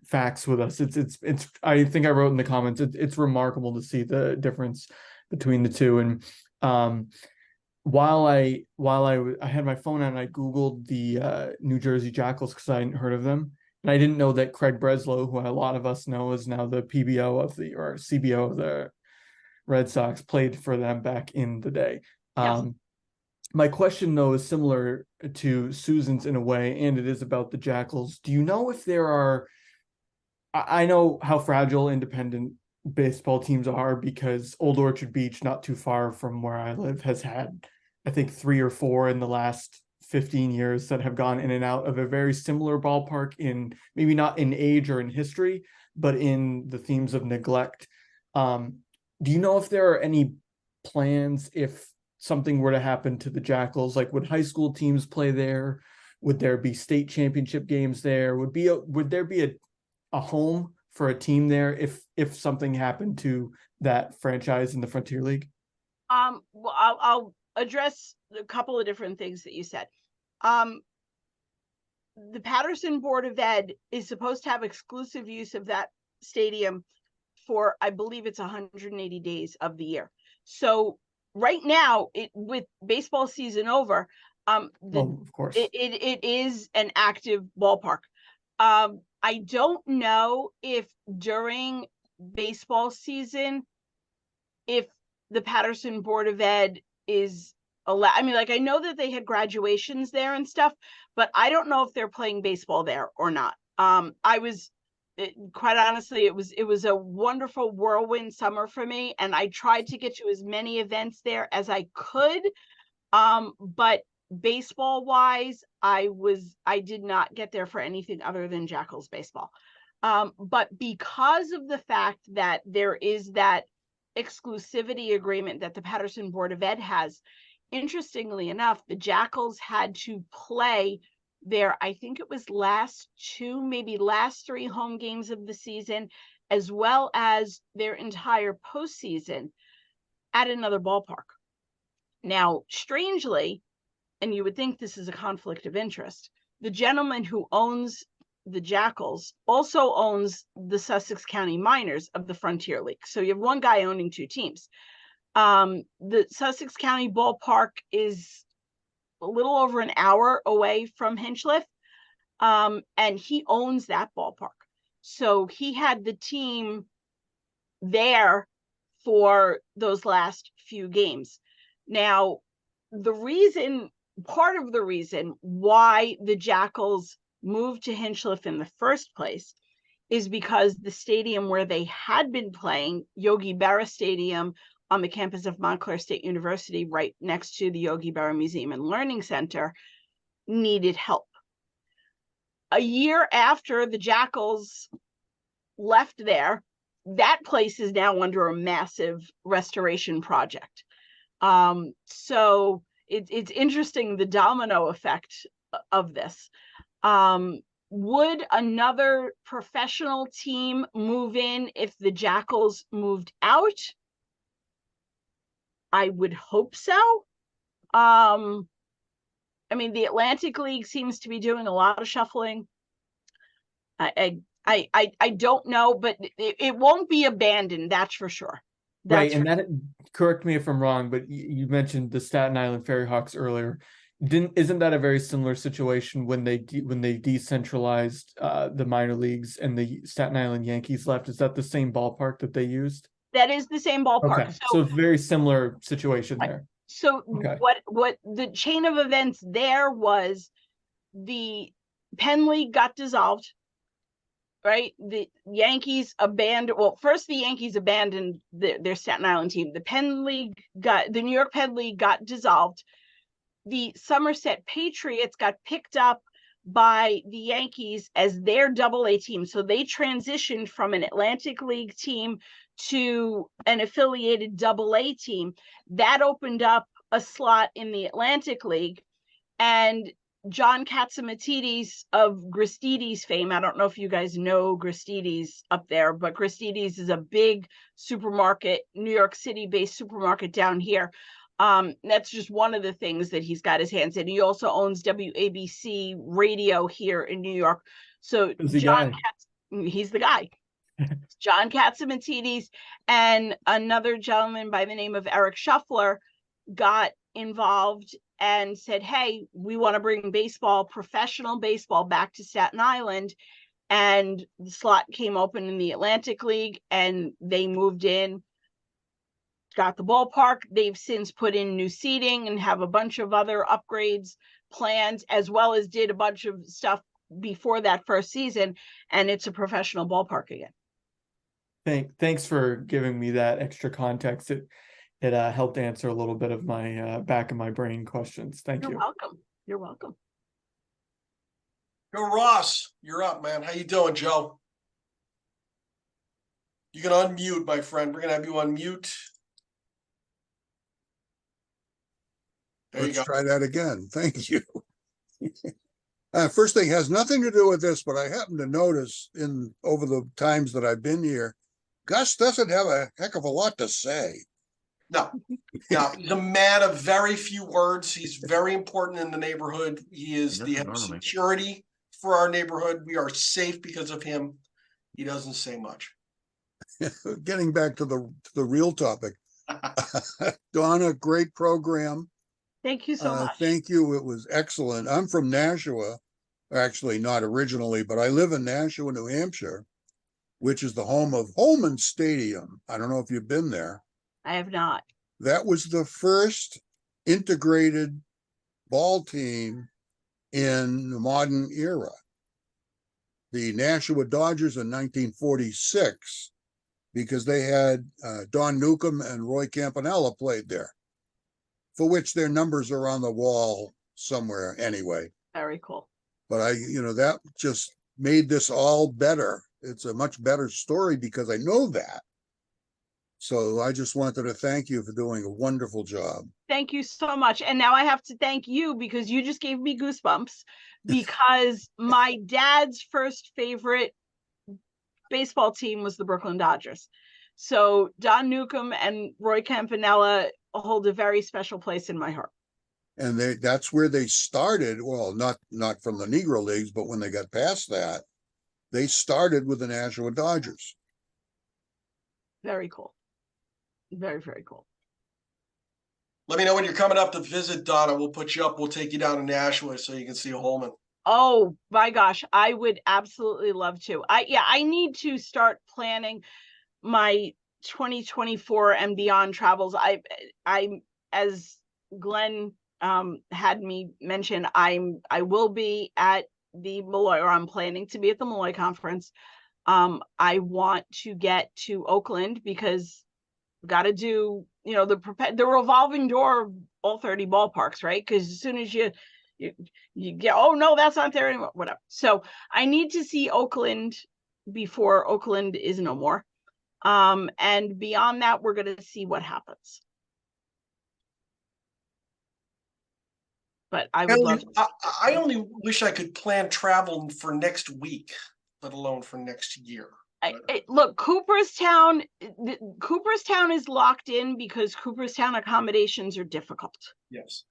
Speaker 7: facts with us. It's I think I wrote in the comments, it's remarkable to see the difference between the two. And while I had my phone out and I Googled the New Jersey Jackals because I hadn't heard of them. And I didn't know that Craig Breslow, who a lot of us know is now the PBO or CBO of the Red Sox, played for them back in the day.
Speaker 2: Yes.
Speaker 7: My question, though, is similar to Susan's in a way, and it is about the Jackals. Do you know if there are, I know how fragile independent baseball teams are because Old Orchard Beach, not too far from where I live, has had, I think, 3 or 4 in the last 15 years that have gone in and out of a very similar ballpark, in maybe not in age or in history, but in the themes of neglect. Do you know if there are any plans if something were to happen to the Jackals? Like, would high school teams play there? Would there be state championship games there? Would there be a home for a team there if something happened to that franchise in the Frontier League?
Speaker 2: Well, I'll address a couple of different things that you said. The Patterson Board of Ed is supposed to have exclusive use of that stadium for, I believe it's 180 days of the year. So right now, with baseball season over,
Speaker 7: Of course,
Speaker 2: it is an active ballpark. I don't know if during baseball season, if the Patterson Board of Ed is allowed. I mean, like, I know that they had graduations there and stuff, but I don't know if they're playing baseball there or not. Quite honestly, it was a wonderful whirlwind summer for me, and I tried to get to as many events there as I could. But baseball wise, I did not get there for anything other than Jackals baseball. But because of the fact that there is that exclusivity agreement that the Patterson Board of Ed has, interestingly enough, the Jackals had to play their, I think it was last 2, maybe last 3 home games of the season, as well as their entire postseason at another ballpark. Now, strangely, and you would think this is a conflict of interest, the gentleman who owns the Jackals also owns the Sussex County Miners of the Frontier League. So you have one guy owning 2 teams. The Sussex County ballpark is a little over an hour away from Hinchliffe, and he owns that ballpark. So he had the team there for those last few games. Now, part of the reason why the Jackals moved to Hinchliffe in the first place is because the stadium where they had been playing, Yogi Berra Stadium, on the campus of Montclair State University, right next to the Yogi Berra Museum and Learning Center, needed help. A year after the Jackals left there, that place is now under a massive restoration project. So it's interesting, the domino effect of this. Would another professional team move in if the Jackals moved out? I would hope so. I mean, the Atlantic League seems to be doing a lot of shuffling. I don't know, but it won't be abandoned. That's for sure.
Speaker 7: Right, and that, correct me if I'm wrong, but you mentioned the Staten Island Ferry Hawks earlier. Isn't that a very similar situation when they decentralized the minor leagues and the Staten Island Yankees left? Is that the same ballpark that they used?
Speaker 2: That is the same ballpark.
Speaker 7: Okay, so it's a very similar situation there.
Speaker 2: So
Speaker 7: Okay.
Speaker 2: what the chain of events there was, the Penn League got dissolved, right? The Yankees abandoned, well, first the Yankees abandoned their Staten Island team. The New York Penn League got dissolved. The Somerset Patriots got picked up by the Yankees as their AA team. So they transitioned from an Atlantic League team to an affiliated AA team. That opened up a slot in the Atlantic League. And John Katzimatidis of Gristedes fame, I don't know if you guys know Gristedes up there, but Gristedes is a big supermarket, New York City-based supermarket down here. That's just one of the things that he's got his hands in. He also owns WABC radio here in New York. So he's the guy. John Katzimatidis and another gentleman by the name of Eric Shuffler got involved and said, hey, we want to bring professional baseball back to Staten Island. And the slot came open in the Atlantic League and they moved in, got the ballpark. They've since put in new seating and have a bunch of other upgrades planned, as well as did a bunch of stuff before that first season. And it's a professional ballpark again.
Speaker 7: Thanks for giving me that extra context. It helped answer a little bit of my back of my brain questions. Thank you.
Speaker 2: You're welcome. You're welcome.
Speaker 1: Go Ross, you're up, man. How you doing, Joe? You can unmute, my friend. We're gonna have you unmute.
Speaker 8: Let's try that again. Thank you. First thing has nothing to do with this, but I happen to notice over the times that I've been here, Gus doesn't have a heck of a lot to say.
Speaker 1: No, he's a man of very few words. He's very important in the neighborhood. He is the head of security for our neighborhood. We are safe because of him. He doesn't say much.
Speaker 8: Getting back to the real topic, Donna, great program.
Speaker 2: Thank you so much.
Speaker 8: Thank you. It was excellent. I'm from Nashua, actually not originally, but I live in Nashua, New Hampshire, which is the home of Holman Stadium. I don't know if you've been there.
Speaker 2: I have not.
Speaker 8: That was the first integrated ball team in the modern era. The Nashua Dodgers in 1946, because they had Don Newcomb and Roy Campanella played there, for which their numbers are on the wall somewhere anyway.
Speaker 2: Very cool.
Speaker 8: But that just made this all better. It's a much better story because I know that. So I just wanted to thank you for doing a wonderful job.
Speaker 2: Thank you so much. And now I have to thank you because you just gave me goosebumps, because my dad's first favorite baseball team was the Brooklyn Dodgers. So Don Newcomb and Roy Campanella hold a very special place in my heart.
Speaker 8: And that's where they started. Well, not from the Negro Leagues, but when they got past that, they started with the Nashua Dodgers.
Speaker 2: Very cool. Very, very cool.
Speaker 1: Let me know when you're coming up to visit, Donna. We'll put you up. We'll take you down to Nashua so you can see Holman.
Speaker 2: Oh my gosh, I would absolutely love to. I need to start planning my 2024 and beyond travels. I as Glenn had me mention, I will be at the Malloy, or I'm planning to be at the Malloy conference. I want to get to Oakland because got to do, the revolving door of all 30 ballparks, right? Because as soon as you get, oh no, that's not there anymore, whatever. So I need to see Oakland before Oakland is no more. And beyond that, we're going to see what happens. But I would love to.
Speaker 1: I only wish I could plan travel for next week, let alone for next year.
Speaker 2: Look, Cooperstown is locked in because Cooperstown accommodations are difficult.
Speaker 1: Yes.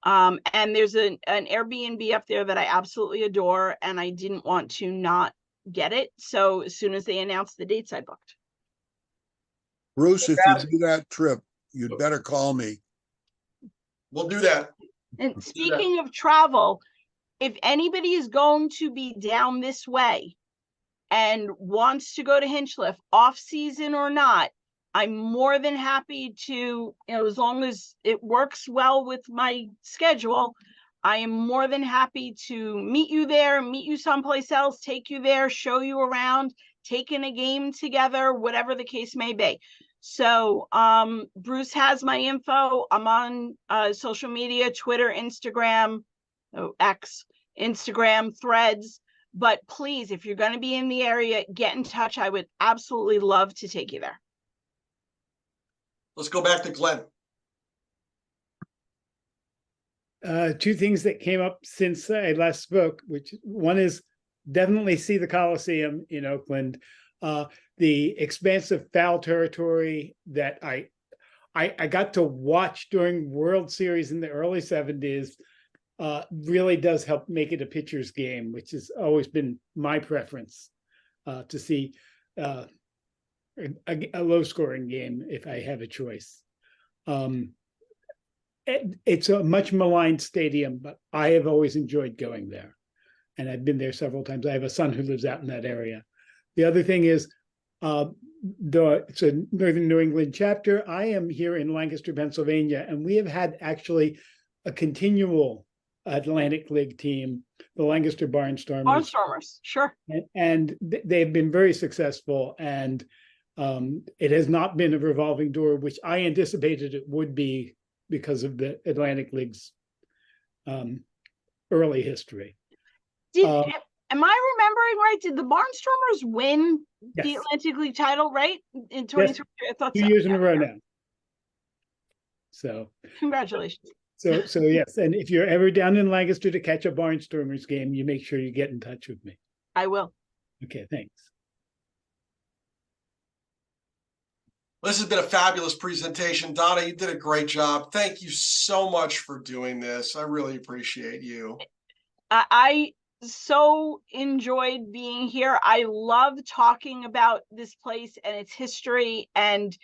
Speaker 2: And there's an Airbnb up there that I absolutely adore, and I didn't want to not get it. So as soon as they announced the dates, I booked.
Speaker 8: Bruce, if you do that trip, you'd better call me.
Speaker 1: We'll do that.
Speaker 2: And speaking of travel, if anybody is going to be down this way and wants to go to Hinchliffe, off season or not, I'm more than happy to, as long as it works well with my schedule, I am more than happy to meet you there, meet you someplace else, take you there, show you around, take in a game together, whatever the case may be. So Bruce has my info. I'm on social media, Twitter, Instagram, X, Instagram, Threads. But please, if you're going to be in the area, get in touch. I would absolutely love to take you there.
Speaker 1: Let's go back to Glenn.
Speaker 4: Two things that came up since I last spoke, which one is definitely see the Coliseum in Oakland. The expansive foul territory that I got to watch during World Series in the early 70s really does help make it a pitcher's game, which has always been my preference to see a low-scoring game if I have a choice. It's a much maligned stadium, but I have always enjoyed going there. And I've been there several times. I have a son who lives out in that area. The other thing is, it's a Northern New England chapter. I am here in Lancaster, Pennsylvania, and we have had actually a continual Atlantic League team, the Lancaster Barnstormers.
Speaker 2: Barnstormers, sure.
Speaker 4: And they've been very successful. And it has not been a revolving door, which I anticipated it would be because of the Atlantic League's early history.
Speaker 2: Am I remembering right? Did the Barnstormers win the
Speaker 4: Yes.
Speaker 2: Atlantic League title, right? In 2023? I thought
Speaker 4: 2
Speaker 2: so.
Speaker 4: years in a row now. So
Speaker 2: Congratulations.
Speaker 4: So yes, and if you're ever down in Lancaster to catch a Barnstormers game, you make sure you get in touch with me.
Speaker 2: I will.
Speaker 4: Okay, thanks.
Speaker 1: This has been a fabulous presentation. Donna, you did a great job. Thank you so much for doing this. I really appreciate you.
Speaker 2: I so enjoyed being here. I love talking about this place and its history, and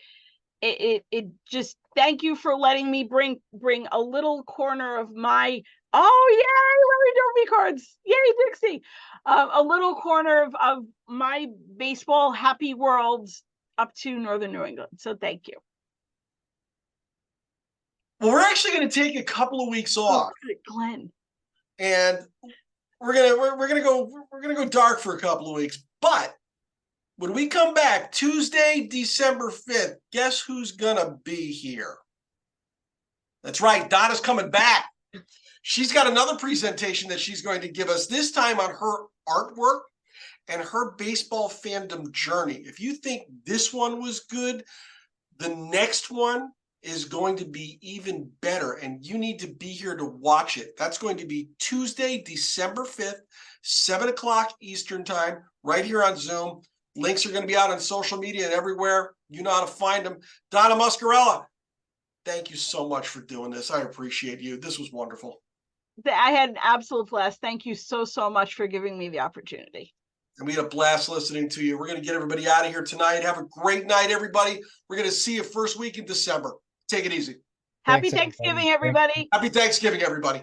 Speaker 2: it just, thank you for letting me bring a little corner of my, oh yay, Larry Derby cards, yay Dixie, a little corner of my baseball happy world up to Northern New England. So thank you.
Speaker 1: Well, we're actually going to take a couple of weeks off,
Speaker 2: Glenn,
Speaker 1: and we're gonna go dark for a couple of weeks. But when we come back Tuesday, December 5th, guess who's gonna be here? That's right, Donna's coming back. She's got another presentation that she's going to give us, this time on her artwork and her baseball fandom journey. If you think this one was good, the next one is going to be even better, and you need to be here to watch it. That's going to be Tuesday, December 5th, 7 o'clock Eastern time, right here on Zoom. Links are going to be out on social media and everywhere. You know how to find them. Donna Muscarella, thank you so much for doing this. I appreciate you. This was wonderful.
Speaker 2: I had an absolute blast. Thank you so much for giving me the opportunity.
Speaker 1: And we had a blast listening to you. We're going to get everybody out of here tonight. Have a great night, everybody. We're going to see you first week in December. Take it easy.
Speaker 2: Happy Thanksgiving, everybody.
Speaker 1: Happy Thanksgiving, everybody.